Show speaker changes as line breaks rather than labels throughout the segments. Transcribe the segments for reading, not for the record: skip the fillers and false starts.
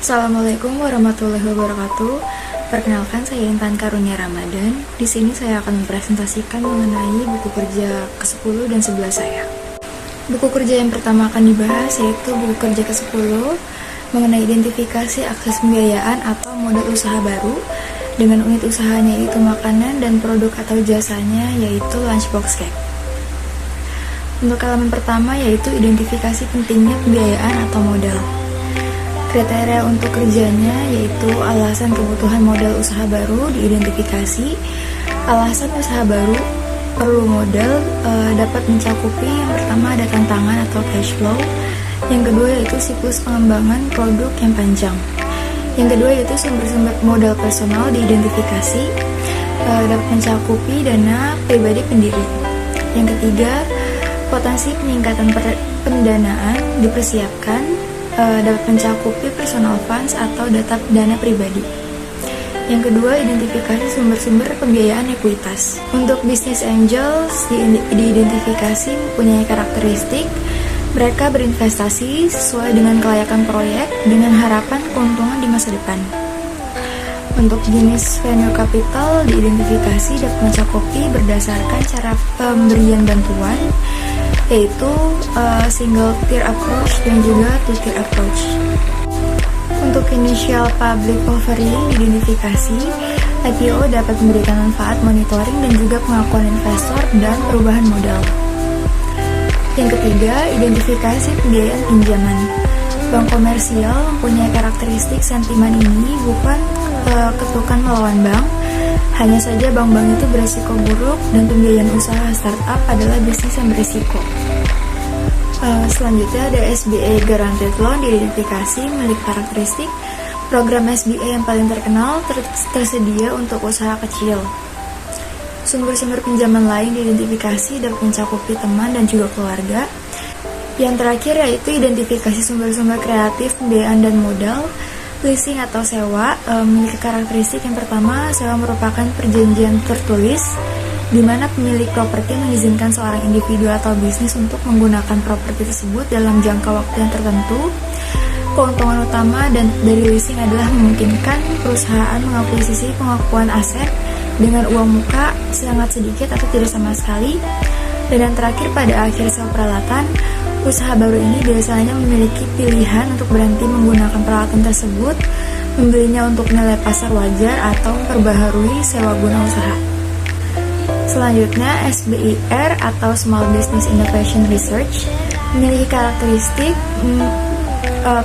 Assalamualaikum warahmatullahi wabarakatuh. Perkenalkan, saya Intan Karunia Ramadan. Di sini saya akan mempresentasikan mengenai buku kerja ke-10 dan 11 saya. Buku kerja yang pertama akan dibahas yaitu buku kerja ke-10 mengenai identifikasi akses pembiayaan atau modal usaha baru dengan unit usahanya yaitu makanan dan produk atau jasanya yaitu Lunchbox Cake. Untuk elemen pertama yaitu identifikasi pentingnya pembiayaan atau modal. Kriteria untuk kerjanya yaitu alasan kebutuhan modal usaha baru diidentifikasi, alasan usaha baru perlu modal dapat mencakupi yang pertama ada tantangan atau cash flow, yang kedua yaitu siklus pengembangan produk yang panjang, yang kedua yaitu sumber-sumber modal personal diidentifikasi, dapat mencakupi dana pribadi pendiri, yang ketiga potensi peningkatan pendanaan dipersiapkan, dapat mencakupi personal funds atau dana pribadi. Yang kedua, identifikasi sumber-sumber pembiayaan ekuitas. Untuk business angels diidentifikasi mempunyai karakteristik mereka berinvestasi sesuai dengan kelayakan proyek dengan harapan keuntungan di masa depan. Untuk jenis venture capital diidentifikasi dapat mencakupi berdasarkan cara pemberian bantuan yaitu single tier approach dan juga two tier approach. Untuk initial public offering diidentifikasi, IPO dapat memberikan manfaat monitoring dan juga pengakuan investor dan perubahan modal. Yang ketiga, identifikasi pembiayaan pinjaman. Bank komersial mempunyai karakteristik sentimen ini bukan ketukan melawan bank. Hanya saja bank-bank itu berisiko buruk dan pembiayaan usaha startup adalah bisnis yang berisiko. Selanjutnya ada SBA Guaranteed Loan diidentifikasi memiliki karakteristik program SBA yang paling terkenal tersedia untuk usaha kecil. Sumber-sumber pinjaman lain diidentifikasi dapat mencakupi teman dan juga keluarga. Yang terakhir yaitu identifikasi sumber-sumber kreatif pembiayaan dan modal. Leasing atau sewa memiliki karakteristik yang pertama, sewa merupakan perjanjian tertulis di mana pemilik properti mengizinkan seorang individu atau bisnis untuk menggunakan properti tersebut dalam jangka waktu yang tertentu. Keuntungan utama dari leasing adalah memungkinkan perusahaan mengakuisisi pengakuan aset dengan uang muka sangat sedikit atau tidak sama sekali. Dan yang terakhir, pada akhir sewa peralatan, usaha baru ini biasanya memiliki pilihan untuk berhenti menggunakan peralatan tersebut, membelinya untuk nilai pasar wajar atau memperbaharui sewa guna usaha. Selanjutnya, SBIR atau Small Business Innovation Research memiliki karakteristik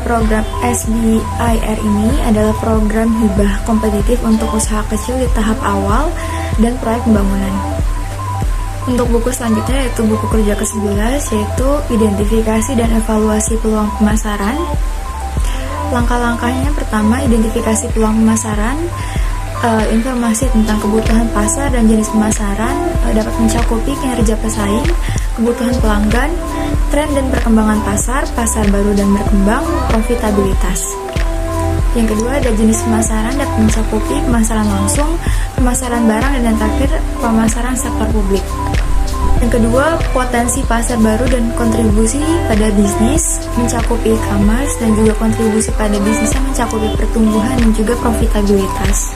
program SBIR ini adalah program hibah kompetitif untuk usaha kecil di tahap awal dan proyek pembangunan. Untuk buku selanjutnya yaitu buku kerja ke-11 yaitu identifikasi dan evaluasi peluang pemasaran. Langkah-langkahnya pertama, identifikasi peluang pemasaran. Informasi tentang kebutuhan pasar dan jenis pemasaran dapat mencakupi kinerja pesaing, kebutuhan pelanggan, tren dan perkembangan pasar baru dan berkembang, profitabilitas. Yang kedua ada jenis pemasaran dapat mencakupi pemasaran langsung, pemasaran barang, dan yang terakhir pemasaran sektor publik. Yang kedua, potensi pasar baru dan kontribusi pada bisnis mencakupi e-commerce dan juga kontribusi pada bisnis yang mencakupi pertumbuhan dan juga profitabilitas.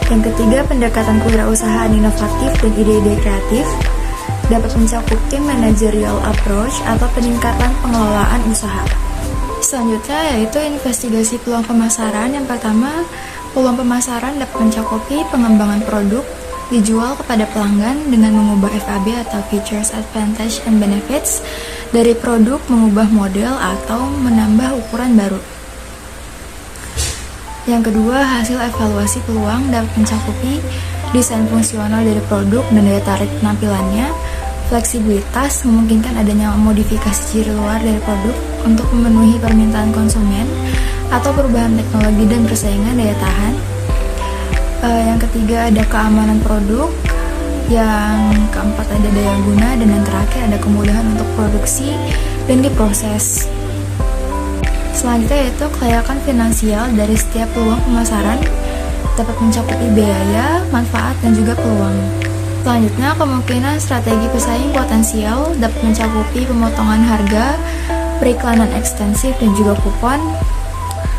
Yang ketiga, pendekatan kewirausahaan inovatif dan ide-ide kreatif dapat mencakupi managerial approach atau peningkatan pengelolaan usaha. Selanjutnya yaitu investigasi peluang pemasaran. Yang pertama, peluang pemasaran dapat mencakupi pengembangan produk dijual kepada pelanggan dengan mengubah FAB atau Features, Advantage, and Benefits dari produk, mengubah model atau menambah ukuran baru. Yang kedua, hasil evaluasi peluang dapat mencakupi desain fungsional dari produk dan daya tarik penampilannya. Fleksibilitas memungkinkan adanya modifikasi ciri luar dari produk untuk memenuhi permintaan konsumen atau perubahan teknologi dan persaingan daya tahan. Yang ketiga ada keamanan produk. Yang keempat ada daya guna, dan yang terakhir ada kemudahan untuk produksi dan diproses. Selanjutnya yaitu kelayakan finansial dari setiap peluang pemasaran dapat mencakupi biaya, manfaat, dan juga peluang. Selanjutnya, kemungkinan strategi pesaing potensial dapat mencakupi pemotongan harga, periklanan ekstensif dan juga kupon.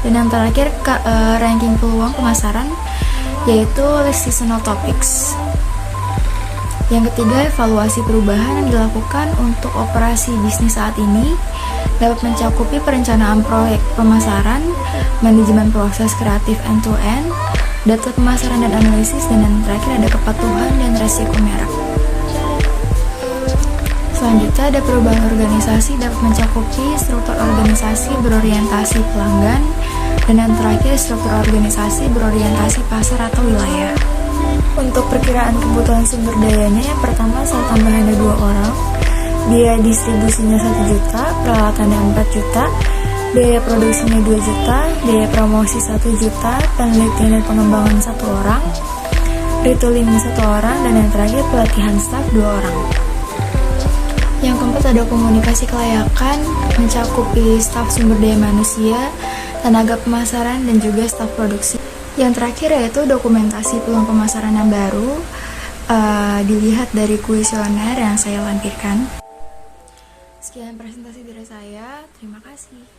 Dan yang terakhir, ranking peluang pemasaran, yaitu list seasonal topics. Yang ketiga, evaluasi perubahan yang dilakukan untuk operasi bisnis saat ini dapat mencakupi perencanaan proyek pemasaran, manajemen proses kreatif end-to-end, data pemasaran dan analisis, dan yang terakhir ada kepatuhan dan resiko merek. Selanjutnya ada perubahan organisasi dapat mencakupi struktur organisasi berorientasi pelanggan, dan yang terakhir struktur organisasi berorientasi pasar atau wilayah. Untuk perkiraan kebutuhan sumber dayanya, yang pertama saya tambahkan ada 2 orang, biaya distribusinya 1 juta, peralatannya 4 juta, biaya produksinya 2 juta, biaya promosi 1 juta, penelitian dan pengembangan 1 orang, retooling 1 orang, dan yang terakhir pelatihan staf 2 orang. Yang keempat ada komunikasi kelayakan, mencakupi staf sumber daya manusia, tenaga pemasaran, dan juga staf produksi. Yang terakhir yaitu dokumentasi peluang pemasaran yang baru, dilihat dari kuesioner yang saya lampirkan. Sekian presentasi dari saya, terima kasih.